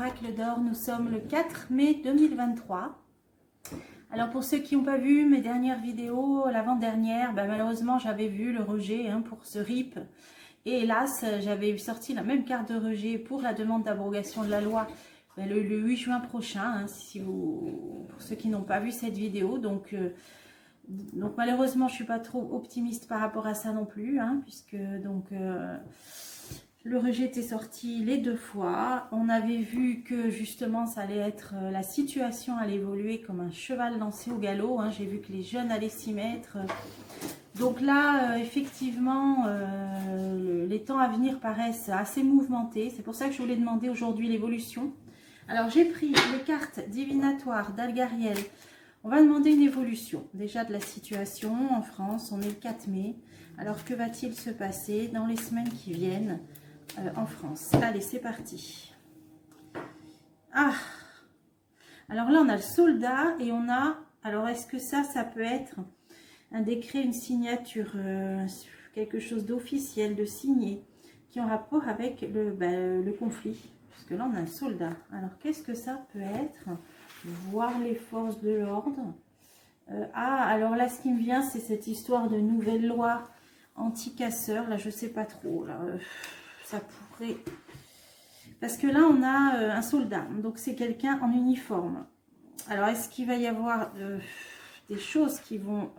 Oracle d'Or, nous sommes le 4 mai 2023. Alors pour ceux qui n'ont pas vu mes dernières vidéos, l'avant-dernière, malheureusement j'avais vu le rejet pour ce RIP. Et hélas, j'avais sorti la même carte de rejet pour la demande d'abrogation de la loi le 8 juin prochain, pour ceux qui n'ont pas vu cette vidéo. Donc malheureusement, je ne suis pas trop optimiste par rapport à ça non plus, puisque le rejet était sorti les 2 fois. On avait vu que justement, ça allait être, la situation allait évoluer comme un cheval lancé au galop. J'ai vu que les jeunes allaient s'y mettre. Donc là, effectivement, les temps à venir paraissent assez mouvementés. C'est pour ça que je voulais demander aujourd'hui l'évolution. Alors, j'ai pris les cartes divinatoires d'Algariel. On va demander une évolution déjà de la situation en France. On est le 4 mai. Alors, que va-t-il se passer dans les semaines qui viennent en France? Allez, c'est parti. Ah! Alors là, on a le soldat et on a... Alors, est-ce que ça peut être un décret, une signature, quelque chose d'officiel, de signé, qui est en rapport avec le conflit? Parce que là, on a un soldat. Alors, qu'est-ce que ça peut être? Voir les forces de l'ordre. Alors là, ce qui me vient, c'est cette histoire de nouvelle loi anti-casseurs. Là, je sais pas trop. Là, ça pourrait... Parce que là, on a un soldat. Donc, c'est quelqu'un en uniforme. Alors, est-ce qu'il va y avoir des choses qui vont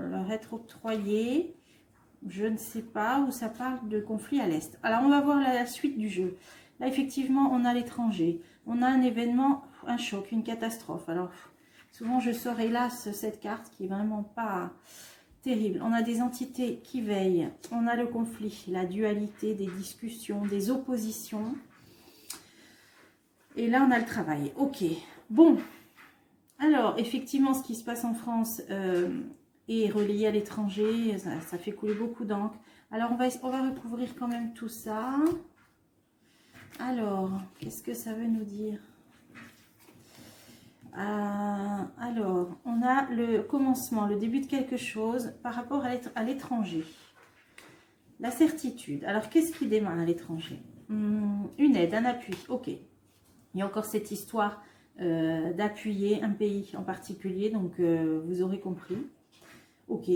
leur être octroyées? Je ne sais pas. Où ça parle de conflit à l'Est. Alors, on va voir la suite du jeu. Là, effectivement, on a l'étranger. On a un événement, un choc, une catastrophe. Alors, souvent, je sors hélas cette carte qui est vraiment pas terrible. On a des entités qui veillent. On a le conflit, la dualité, des discussions, des oppositions. Et là, on a le travail. Ok. Bon. Alors, effectivement, ce qui se passe en France est relié à l'étranger. Ça fait couler beaucoup d'encre. Alors, on va recouvrir quand même tout ça. Alors, qu'est-ce que ça veut nous dire? Alors, on a le commencement, le début de quelque chose par rapport à l'étranger. La certitude. Alors, qu'est-ce qui démarre à l'étranger? Une aide, un appui. Ok. Il y a encore cette histoire d'appuyer un pays en particulier, donc vous aurez compris. Ok.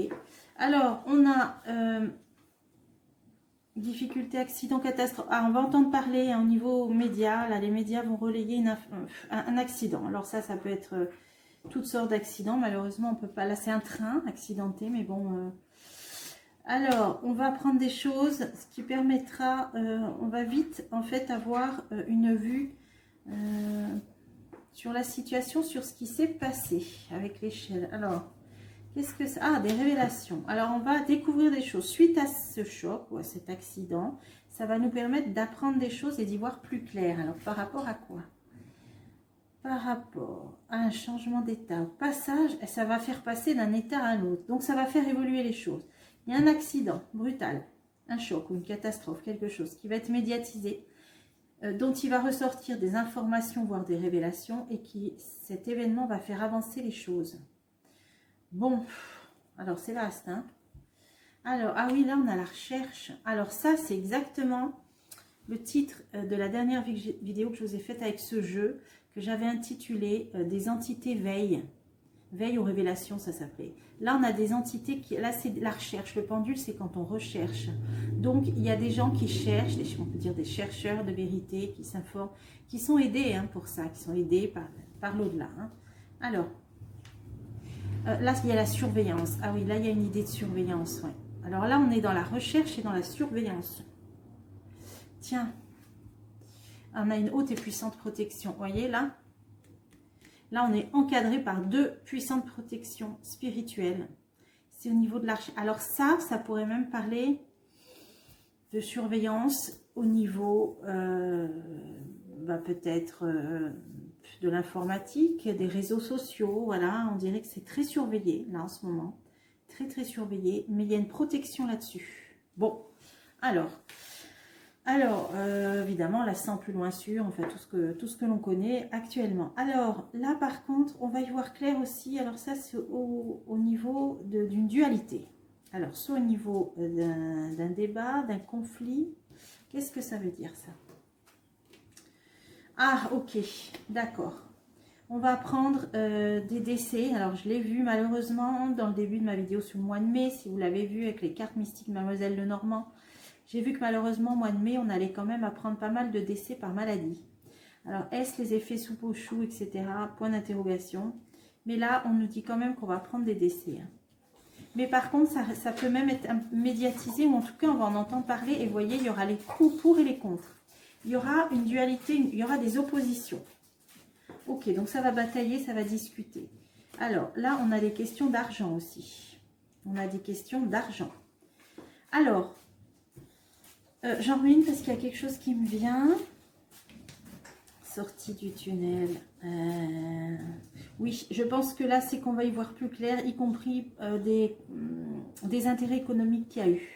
Alors, on a... difficulté, accident, catastrophe. Ah, on va entendre parler au niveau média. Là, les médias vont relayer un accident. Alors ça peut être toutes sortes d'accidents. Malheureusement, on peut pas. Là, c'est un train accidenté, mais bon. Alors, on va apprendre des choses, ce qui permettra. On va vite, en fait, avoir une vue sur la situation, sur ce qui s'est passé avec l'échelle. Alors. Qu'est-ce que ça? Ah, des révélations. Alors, on va découvrir des choses. Suite à ce choc ou à cet accident, ça va nous permettre d'apprendre des choses et d'y voir plus clair. Alors, par rapport à quoi? Par rapport à un changement d'état. Au passage, ça va faire passer d'un état à l'autre. Donc, ça va faire évoluer les choses. Il y a un accident brutal, un choc ou une catastrophe, quelque chose qui va être médiatisé, dont il va ressortir des informations, voire des révélations, et cet événement va faire avancer les choses. Bon, alors c'est vaste, Alors, ah oui, là on a la recherche. Alors ça, c'est exactement le titre de la dernière vidéo que je vous ai faite avec ce jeu, que j'avais intitulé des entités veille. Veille aux révélations, ça s'appelait. Là, on a des entités qui... Là, c'est la recherche. Le pendule, c'est quand on recherche. Donc, il y a des gens qui cherchent, on peut dire des chercheurs de vérité, qui s'informent, qui sont aidés pour ça, qui sont aidés par l'au-delà. Alors... là, il y a la surveillance. Ah oui, là, il y a une idée de surveillance. Ouais. Alors là, on est dans la recherche et dans la surveillance. Tiens, on a une haute et puissante protection. Vous voyez, là? Là, on est encadré par 2 puissantes protections spirituelles. C'est au niveau de l'arche. Alors ça pourrait même parler de surveillance au niveau, peut-être... de l'informatique, des réseaux sociaux, voilà, on dirait que c'est très surveillé, là, en ce moment, très, très surveillé, mais il y a une protection là-dessus. Bon, alors, évidemment, là, sans plus loin sûr, enfin, tout ce que l'on connaît actuellement. Alors, là, par contre, on va y voir clair aussi, alors ça, c'est au niveau d'une dualité. Alors, soit au niveau d'un débat, d'un conflit, qu'est-ce que ça veut dire, ça? Ah, ok, d'accord. On va prendre des décès. Alors, je l'ai vu malheureusement dans le début de ma vidéo sur le mois de mai. Si vous l'avez vu avec les cartes mystiques Mademoiselle Lenormand, j'ai vu que malheureusement, au mois de mai, on allait quand même apprendre pas mal de décès par maladie. Alors, est-ce les effets soupe au chou, etc. Point d'interrogation. Mais là, on nous dit quand même qu'on va prendre des décès. Mais par contre, ça peut même être médiatisé, ou en tout cas, on va en entendre parler. Et vous voyez, il y aura les coups pour et les contre. Il y aura une dualité, il y aura des oppositions. Ok, donc ça va batailler, ça va discuter. Alors, là, on a des questions d'argent aussi. On a des questions d'argent. Alors, j'en remets une parce qu'il y a quelque chose qui me vient. Sortie du tunnel. Oui, je pense que là, c'est qu'on va y voir plus clair, y compris des intérêts économiques qu'il y a eu.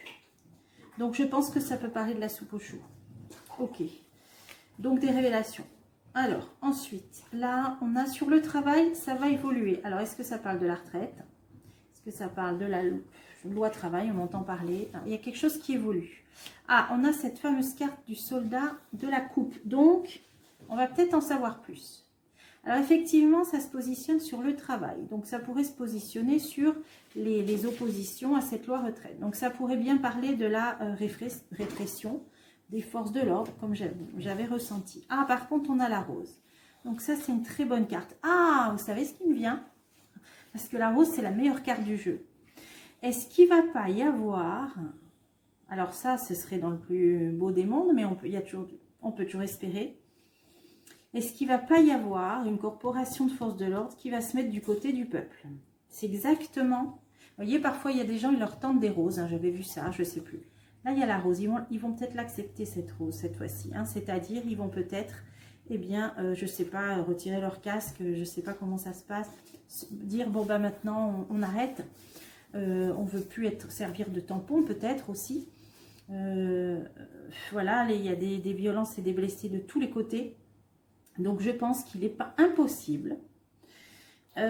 Donc, je pense que ça peut parler de la soupe au chou. Ok. Donc, des révélations. Alors, ensuite, là, on a sur le travail, ça va évoluer. Alors, est-ce que ça parle de la retraite? Est-ce que ça parle de la loi travail? On entend parler. Il y a quelque chose qui évolue. Ah, on a cette fameuse carte du soldat de la coupe. Donc, on va peut-être en savoir plus. Alors, effectivement, ça se positionne sur le travail. Donc, ça pourrait se positionner sur les oppositions à cette loi retraite. Donc, ça pourrait bien parler de la répression des forces de l'ordre, comme j'avais ressenti. Ah, par contre, on a la rose. Donc ça, c'est une très bonne carte. Ah, vous savez ce qui me vient? Parce que la rose, c'est la meilleure carte du jeu. Est-ce qu'il ne va pas y avoir... Alors ça, ce serait dans le plus beau des mondes, mais on peut toujours espérer. Est-ce qu'il ne va pas y avoir une corporation de forces de l'ordre qui va se mettre du côté du peuple? C'est exactement... Vous voyez, parfois, il y a des gens, ils leur tendent des roses. Hein, j'avais vu ça, je ne sais plus. Là, il y a la rose. Ils vont peut-être l'accepter, cette rose, cette fois-ci. Hein. C'est-à-dire, ils vont peut-être, eh bien, je ne sais pas, retirer leur casque, je ne sais pas comment ça se passe. Dire, bon, bah maintenant, on arrête. On ne veut plus servir de tampon, peut-être aussi. Voilà, il y a des violences et des blessés de tous les côtés. Donc, je pense qu'il n'est pas impossible, eh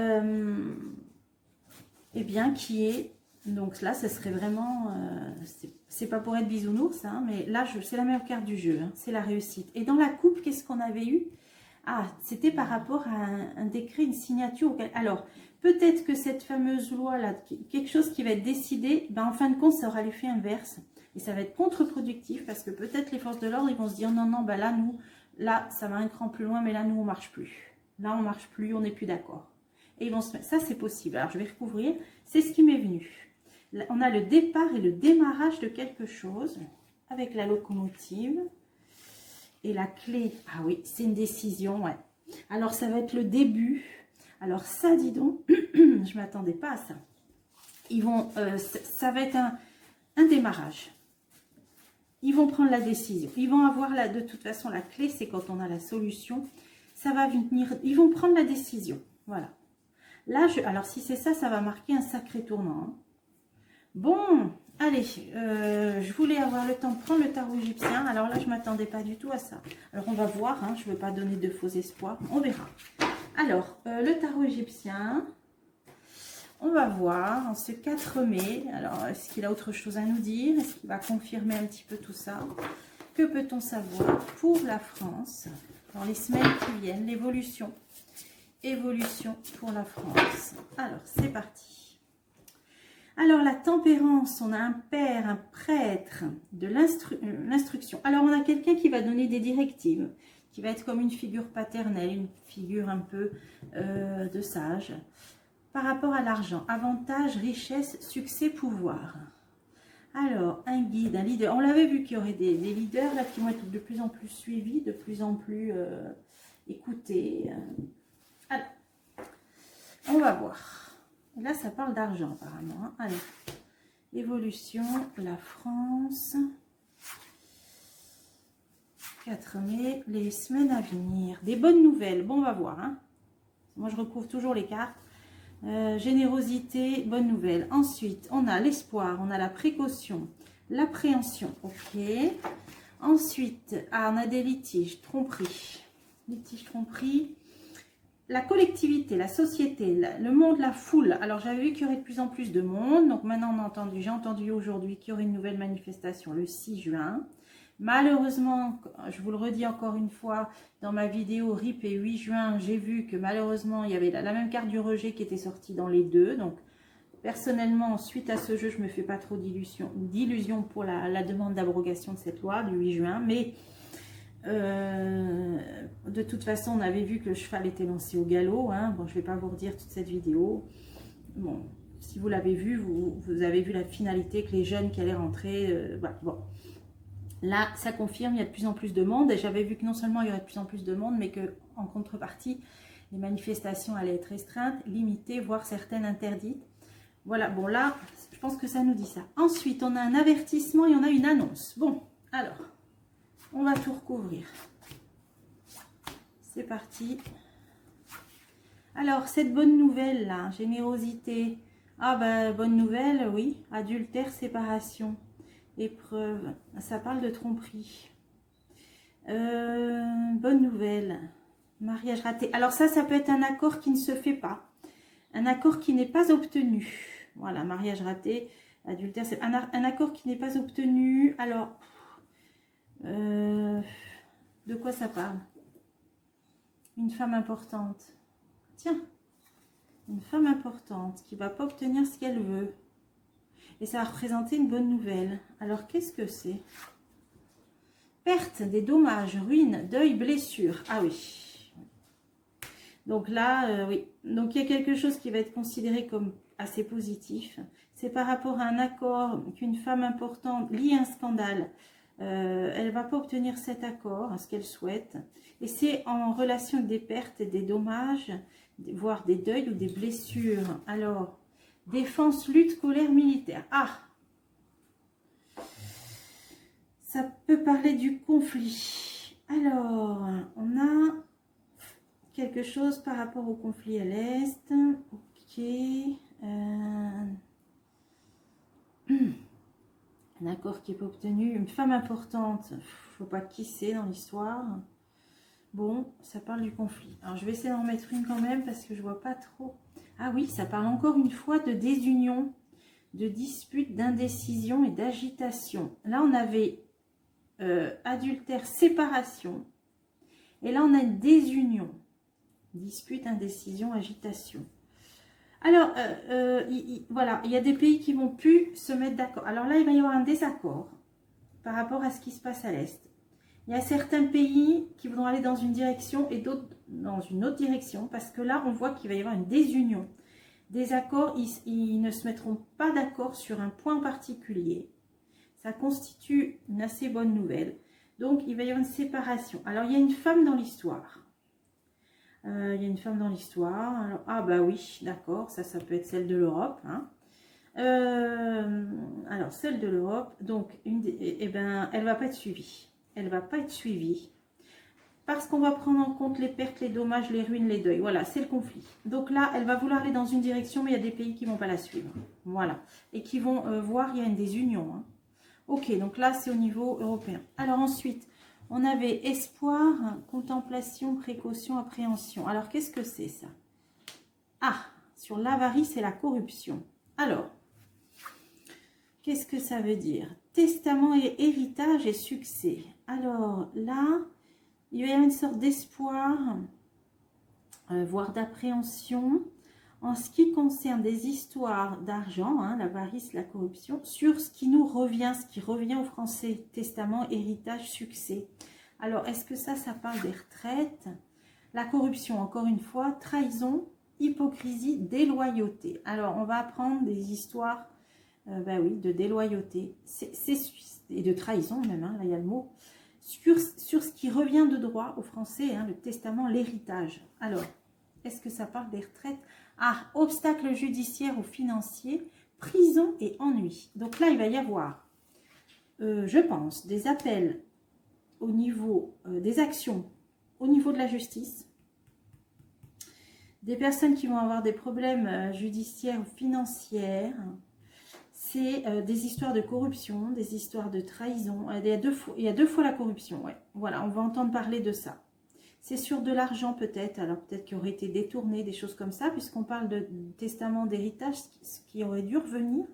bien, qu'il y ait... Donc là, ce serait vraiment... c'est pas pour être bisounours, hein, mais là, c'est la meilleure carte du jeu. Hein, c'est la réussite. Et dans la coupe, qu'est-ce qu'on avait eu? Ah, c'était par rapport à un décret, une signature. Alors, peut-être que cette fameuse loi-là, quelque chose qui va être décidé, ben, en fin de compte, ça aura l'effet inverse. Et ça va être contre-productif parce que peut-être les forces de l'ordre, ils vont se dire, non, non, ben là, nous, là, ça va un cran plus loin, mais là, nous, on marche plus. Là, on marche plus, on n'est plus d'accord. Et ils vont se mettre... Ça, c'est possible. Alors, je vais recouvrir. C'est ce qui m'est venu. On a le départ et le démarrage de quelque chose avec la locomotive. Et la clé, ah oui, c'est une décision, ouais. Alors, ça va être le début. Alors, ça, dis donc, je ne m'attendais pas à ça. Ils vont, ça va être un démarrage. Ils vont prendre la décision. Ils vont avoir, de toute façon, la clé, c'est quand on a la solution. Ça va venir, ils vont prendre la décision. Voilà. Là, alors, si c'est ça, ça va marquer un sacré tournant. Hein. Bon, allez, je voulais avoir le temps de prendre le tarot égyptien. Alors là, je ne m'attendais pas du tout à ça. Alors, on va voir, hein, je ne veux pas donner de faux espoirs. On verra. Alors, le tarot égyptien, on va voir en ce 4 mai. Alors, est-ce qu'il a autre chose à nous dire? Est-ce qu'il va confirmer un petit peu tout ça? Que peut-on savoir pour la France dans les semaines qui viennent? L'évolution. Évolution pour la France. Alors, c'est parti. Alors, la tempérance, on a un père, un prêtre, de l'instruction. Alors, on a quelqu'un qui va donner des directives, qui va être comme une figure paternelle, une figure un peu de sage. Par rapport à l'argent, avantage, richesse, succès, pouvoir. Alors, un guide, un leader. On l'avait vu qu'il y aurait des leaders là qui vont être de plus en plus suivis, de plus en plus écoutés. Alors, on va voir. Et là, ça parle d'argent, apparemment. Hein. Allez, évolution, la France. 4 mai, les semaines à venir. Des bonnes nouvelles. Bon, on va voir. Hein. Moi, je recouvre toujours les cartes. Générosité, bonne nouvelle. Ensuite, on a l'espoir, on a la précaution, l'appréhension. Ok. Ensuite, on a des litiges, tromperie. Litiges, tromperie. La collectivité, la société, le monde, la foule. Alors, j'avais vu qu'il y aurait de plus en plus de monde. Donc, maintenant, j'ai entendu aujourd'hui qu'il y aurait une nouvelle manifestation le 6 juin. Malheureusement, je vous le redis encore une fois, dans ma vidéo RIP et 8 juin, j'ai vu que malheureusement, il y avait la même carte du rejet qui était sortie dans les deux. Donc, personnellement, suite à ce jeu, je ne me fais pas trop d'illusions pour la demande d'abrogation de cette loi du 8 juin. Mais de toute façon, on avait vu que le cheval était lancé au galop. Hein. Bon, je ne vais pas vous redire toute cette vidéo. Bon, si vous l'avez vu, vous avez vu la finalité, que les jeunes qui allaient rentrer. Voilà, bon. Là, ça confirme, il y a de plus en plus de monde. Et j'avais vu que non seulement il y aurait de plus en plus de monde, mais qu'en contrepartie, les manifestations allaient être restreintes, limitées, voire certaines interdites. Voilà, bon là, je pense que ça nous dit ça. Ensuite, on a un avertissement et on a une annonce. Bon, alors, on va tout recouvrir. C'est parti. Alors, cette bonne nouvelle là, générosité. Ah ben, bonne nouvelle, oui. Adultère, séparation. Épreuve, ça parle de tromperie. Bonne nouvelle, mariage raté. Alors ça peut être un accord qui ne se fait pas, un accord qui n'est pas obtenu. Voilà, mariage raté, adultère, c'est un accord qui n'est pas obtenu. Alors, de quoi ça parle? Une femme importante. Tiens, une femme importante qui ne va pas obtenir ce qu'elle veut. Et ça va représenter une bonne nouvelle. Alors, qu'est-ce que c'est? Perte, des dommages, ruines, deuil, blessure. Ah oui. Donc là, oui. Donc, il y a quelque chose qui va être considéré comme assez positif. C'est par rapport à un accord qu'une femme importante lie un scandale. Elle ne va pas obtenir cet accord, ce qu'elle souhaite. Et c'est en relation avec des pertes et des dommages, voire des deuils ou des blessures. Alors... défense, lutte, colère, militaire. Ah, ça peut parler du conflit. Alors, on a quelque chose par rapport au conflit à l'Est. Ok. Un accord qui n'est pas obtenu. Une femme importante. Il ne faut pas qui c'est dans l'histoire. Bon, ça parle du conflit. Alors, je vais essayer d'en mettre une quand même parce que je ne vois pas trop... Ah oui, ça parle encore une fois de désunion, de dispute, d'indécision et d'agitation. Là, on avait adultère, séparation. Et là, on a une désunion. Dispute, indécision, agitation. Alors, voilà, il y a des pays qui vont plus se mettre d'accord. Alors là, il va y avoir un désaccord par rapport à ce qui se passe à l'Est. Il y a certains pays qui vont aller dans une direction et d'autres dans une autre direction. Parce que là, on voit qu'il va y avoir une désunion. Des accords, ils ne se mettront pas d'accord sur un point particulier. Ça constitue une assez bonne nouvelle. Donc, il va y avoir une séparation. Alors, il y a une femme dans l'histoire. Il y a une femme dans l'histoire. Ah bah oui, d'accord. Ça peut être celle de l'Europe. Hein. Alors, celle de l'Europe. Donc, ben, elle ne va pas être suivie. Elle ne va pas être suivie. Parce qu'on va prendre en compte les pertes, les dommages, les ruines, les deuils. Voilà, c'est le conflit. Donc là, elle va vouloir aller dans une direction, mais il y a des pays qui ne vont pas la suivre. Voilà. Et qui vont voir, il y a une désunion. Hein. Ok, donc là, c'est au niveau européen. Alors ensuite, on avait espoir, contemplation, précaution, appréhension. Alors, qu'est-ce que c'est ça? Ah, sur l'avarice et la corruption. Alors, qu'est-ce que ça veut dire? Testament et héritage et succès. Alors là... il va y avoir une sorte d'espoir, voire d'appréhension, en ce qui concerne des histoires d'argent, hein, l'avarice, la corruption, sur ce qui nous revient, ce qui revient aux Français, testament, héritage, succès. Alors, est-ce que ça parle des retraites? La corruption, encore une fois, trahison, hypocrisie, déloyauté. Alors, on va apprendre des histoires, ben oui, de déloyauté, et de trahison même, hein, là il y a le mot. Sur ce qui revient de droit aux Français, hein, le testament, l'héritage. Alors, est-ce que ça parle des retraites? Ah, obstacles judiciaires ou financiers, prison et ennui. Donc là, il va y avoir, je pense, des appels au niveau des actions, au niveau de la justice, des personnes qui vont avoir des problèmes judiciaires ou financiers. C'est des histoires de corruption, des histoires de trahison. Il y a deux fois la corruption, ouais. Voilà, on va entendre parler de ça. C'est sur de l'argent peut-être, alors peut-être qu'il aurait été détourné, des choses comme ça, puisqu'on parle de testament, d'héritage, ce qui aurait dû revenir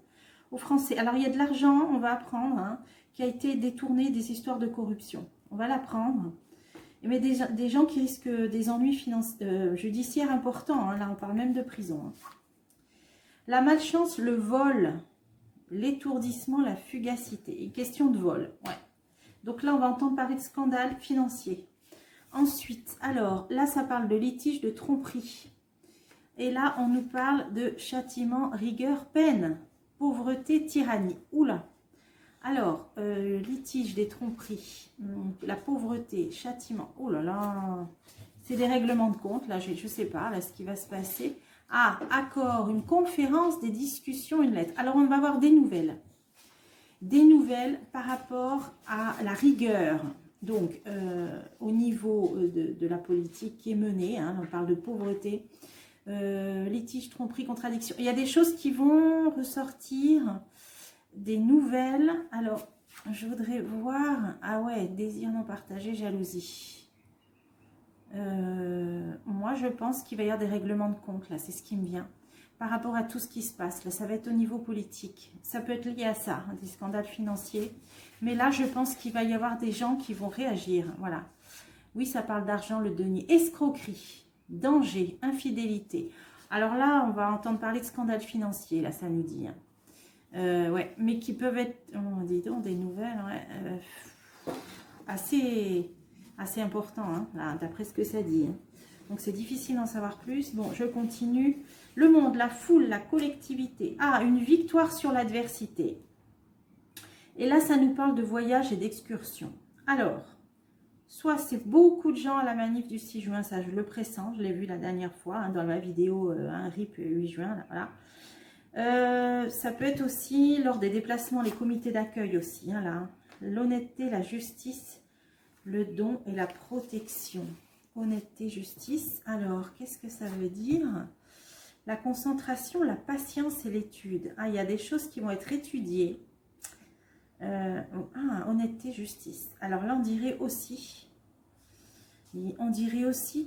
aux Français. Alors, il y a de l'argent, on va apprendre, hein, qui a été détourné des histoires de corruption. On va l'apprendre. Mais des gens qui risquent des ennuis judiciaires importants. Hein, là, on parle même de prison. Hein. La malchance, le vol, l'étourdissement, la fugacité. Une question de vol. Ouais. Donc là, on va entendre parler de scandale financier. Ensuite, alors, là, ça parle de litige, de tromperie. Et là, on nous parle de châtiment, rigueur, peine, pauvreté, tyrannie. Oula. Alors, litige, des tromperies, la pauvreté, châtiment. Oh là là, c'est des règlements de compte. Là, je ne sais pas là, ce qui va se passer. Ah, accord, une conférence, des discussions, une lettre. Alors, on va avoir des nouvelles. Des nouvelles par rapport à la rigueur. Donc, au niveau de la politique qui est menée, hein, on parle de pauvreté, litige, tromperie, contradiction. Il y a des choses qui vont ressortir, des nouvelles. Alors, je voudrais voir, ah ouais, désir non partagé, jalousie. Moi, je pense qu'il va y avoir des règlements de compte, là, c'est ce qui me vient. Par rapport à tout ce qui se passe, là, ça va être au niveau politique. Ça peut être lié à ça, hein, des scandales financiers. Mais là, je pense qu'il va y avoir des gens qui vont réagir, voilà. Oui, ça parle d'argent, le denier. Escroquerie, danger, infidélité. Alors là, on va entendre parler de scandales financiers, là, ça nous dit. Hein. Ouais, mais qui peuvent être, oh, dis donc, des nouvelles, ouais, assez important, hein, d'après ce que ça dit. Hein. Donc, c'est difficile d'en savoir plus. Bon, je continue. Le monde, la foule, la collectivité. Ah, une victoire sur l'adversité. Et là, ça nous parle de voyage et d'excursion. Alors, soit c'est beaucoup de gens à la manif du 6 juin, ça je le pressens, je l'ai vu la dernière fois, hein, dans ma vidéo, un RIP 8 juin, là, voilà. Ça peut être aussi lors des déplacements, les comités d'accueil aussi, hein, là. L'honnêteté, la justice, le don et la protection. Honnêteté, justice. Alors, qu'est-ce que ça veut dire? La concentration, la patience et l'étude. Ah, il y a des choses qui vont être étudiées. Honnêteté, justice. Alors là, on dirait aussi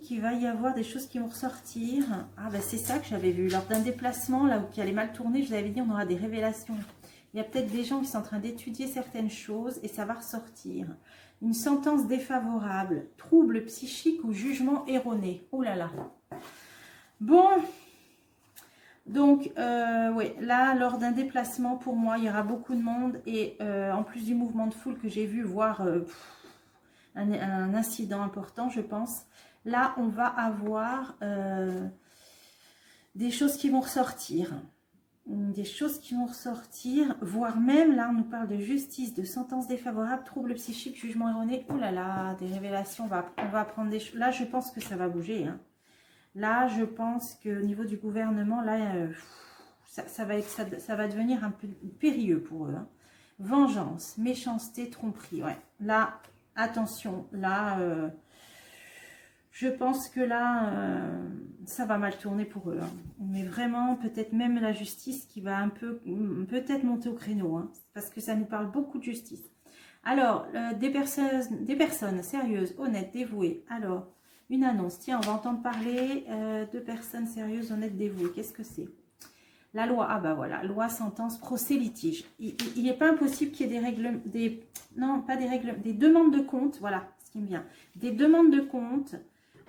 qu'il va y avoir des choses qui vont ressortir. Ah, ben c'est ça que j'avais vu. Lors d'un déplacement, là où qui allait mal tourner, je vous avais dit, on aura des révélations. Il y a peut-être des gens qui sont en train d'étudier certaines choses et ça va ressortir. Une sentence défavorable, trouble psychique ou jugement erroné. Oh là là. Bon. Donc, oui, là, lors d'un déplacement, pour moi, il y aura beaucoup de monde. Et en plus du mouvement de foule que j'ai vu, voire un incident important, je pense. Là, on va avoir des choses qui vont ressortir. Des choses qui vont ressortir, voire même, là, on nous parle de justice, de sentence défavorable, trouble psychique, jugement erroné. Oh là là, des révélations, on va apprendre des choses. Là, je pense que ça va bouger, hein. Là, je pense qu'au niveau du gouvernement, là, ça va devenir un peu périlleux pour eux. Hein. Vengeance, méchanceté, tromperie. Ouais. Là, attention. Là, je pense que là, ça va mal tourner pour eux. Hein. Mais vraiment, peut-être même la justice qui va un peu, peut-être monter au créneau. Hein, parce que ça nous parle beaucoup de justice. Alors, des personnes sérieuses, honnêtes, dévouées. Alors... Une annonce. Tiens, on va entendre parler de personnes sérieuses, honnêtes, dévouées. Qu'est-ce que c'est? La loi. Ah bah voilà. Loi, sentence, procès, litige. Il n'est pas impossible qu'il y ait des règles... Non, pas des règles... Des demandes de compte. Voilà ce qui me vient. Des demandes de compte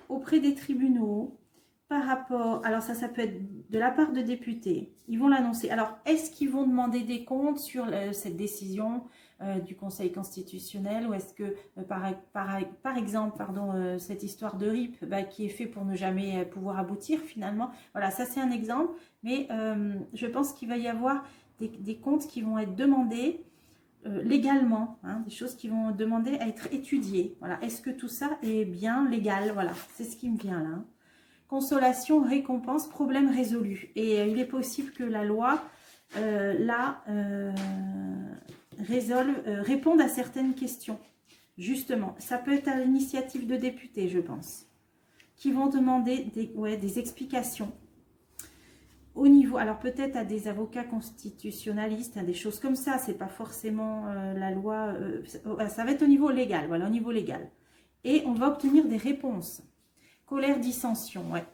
auprès des tribunaux par rapport... Alors ça peut être de la part de députés. Ils vont l'annoncer. Alors, est-ce qu'ils vont demander des comptes sur cette décision du Conseil constitutionnel, ou est-ce que, par exemple, pardon, cette histoire de RIP qui est fait pour ne jamais pouvoir aboutir finalement. Voilà, ça c'est un exemple, mais je pense qu'il va y avoir des comptes qui vont être demandés légalement, hein, des choses qui vont demander à être étudiées. Voilà, est-ce que tout ça est bien légal? Voilà, c'est ce qui me vient là. Hein. Consolation, récompense, problème résolu. Et il est possible que la loi, répondent à certaines questions. Justement, ça peut être à l'initiative de députés, je pense, qui vont demander des explications au niveau, alors peut-être à des avocats constitutionnalistes, hein, des choses comme ça. C'est pas forcément la loi, ça va être au niveau légal, voilà, au niveau légal. Et on va obtenir des réponses. Colère, dissension, ouais.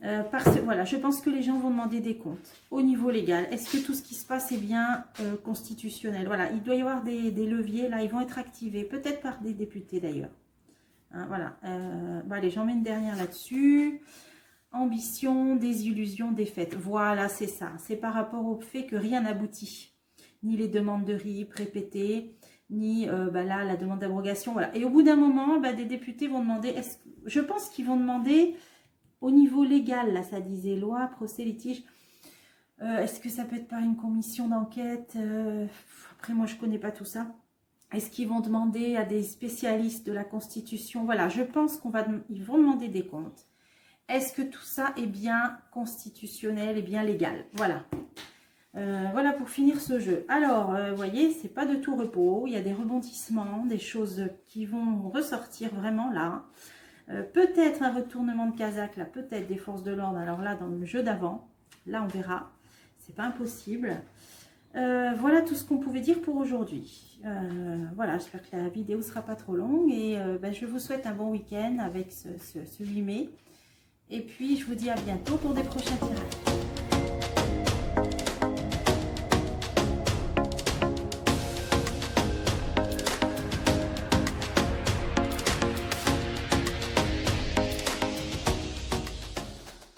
Voilà, je pense que les gens vont demander des comptes au niveau légal. Est-ce que tout ce qui se passe est bien constitutionnel? Voilà, il doit y avoir des leviers, là, ils vont être activés, peut-être par des députés d'ailleurs. Hein, voilà, allez, j'en mets une dernière là-dessus. Ambition, désillusion, défaite. Voilà, c'est ça. C'est par rapport au fait que rien n'aboutit. Ni les demandes de RIP répétées, ni là, la demande d'abrogation. Voilà. Et au bout d'un moment, des députés vont demander, je pense qu'ils vont demander au niveau légal, là, ça disait loi, procès, litige. Est-ce que ça peut être par une commission d'enquête? Après, moi, je ne connais pas tout ça. Est-ce qu'ils vont demander à des spécialistes de la Constitution? Voilà, je pense qu'ils vont demander des comptes. Est-ce que tout ça est bien constitutionnel et bien légal? Voilà. Voilà pour finir ce jeu. Alors, vous voyez, c'est pas de tout repos. Il y a des rebondissements, des choses qui vont ressortir vraiment là. Peut-être un retournement de Kazakh, là, peut-être des forces de l'ordre. Alors là, dans le jeu d'avant, là, on verra. C'est pas impossible. Voilà tout ce qu'on pouvait dire pour aujourd'hui. Voilà, j'espère que la vidéo sera pas trop longue. Et je vous souhaite un bon week-end avec ce 8 mai. Et puis, je vous dis à bientôt pour des prochains tirages.